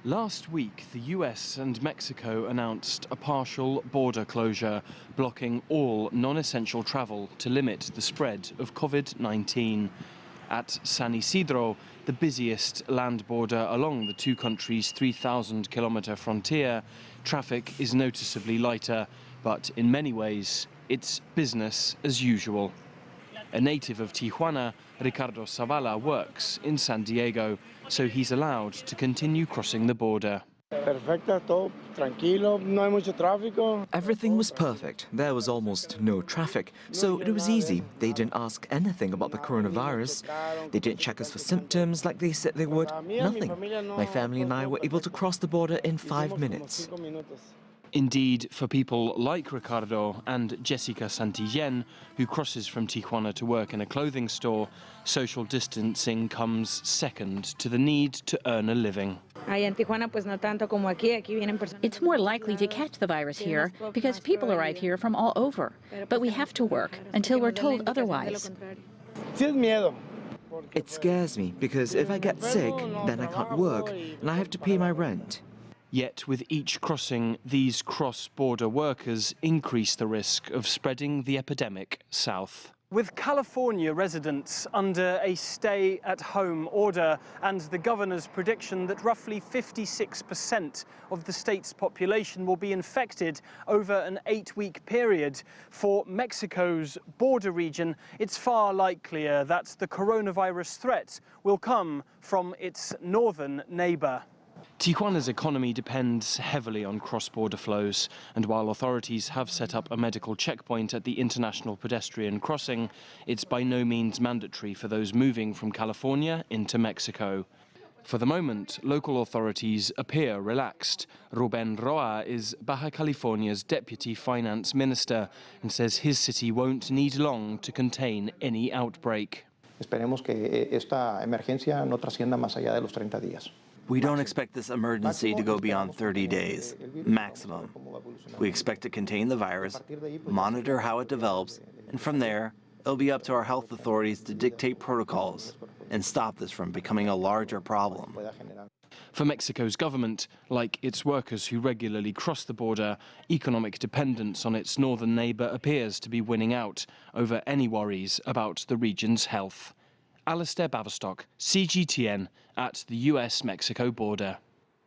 Last week, the US and Mexico announced a partial border closure, blocking all non-essential travel to limit the spread of COVID-19. At San Isidro, the busiest land border along the two countries' 3,000-kilometre frontier, traffic is noticeably lighter, but in many ways, it's business as usual. A native of Tijuana, Ricardo Zavala works in San Diego, so he's allowed to continue crossing the border. Everything was perfect. There was almost no traffic, so it was easy. They didn't ask anything about the coronavirus. They didn't check us for symptoms like they said they would. Nothing. My family and I were able to cross the border in 5 minutes. Indeed, for people like Ricardo and Jessica Santillén, who crosses from Tijuana to work in a clothing store, social distancing comes second to the need to earn a living. It's more likely to catch the virus here because people arrive here from all over. But we have to work until we're told otherwise. It scares me because if I get sick, then I can't work and I have to pay my rent. Yet with each crossing, these cross-border workers increase the risk of spreading the epidemic south. With California residents under a stay-at-home order and the governor's prediction that roughly 56% of the state's population will be infected over an 8-week period, for Mexico's border region, it's far likelier that the coronavirus threat will come from its northern neighbor. Tijuana's economy depends heavily on cross-border flows, and while authorities have set up a medical checkpoint at the international pedestrian crossing, it's by no means mandatory for those moving from California into Mexico. For the moment, local authorities appear relaxed. Rubén Roa is Baja California's deputy finance minister and says his city won't need long to contain any outbreak. Esperemos que esta emergencia no trascienda más allá de los 30 días. We don't expect this emergency to go beyond 30 days, maximum. We expect to contain the virus, monitor how it develops, and from there, it'll be up to our health authorities to dictate protocols and stop this from becoming a larger problem. For Mexico's government, like its workers who regularly cross the border, economic dependence on its northern neighbour appears to be winning out over any worries about the region's health. Alasdair, Baverstock, CGTN, at the US-Mexico border.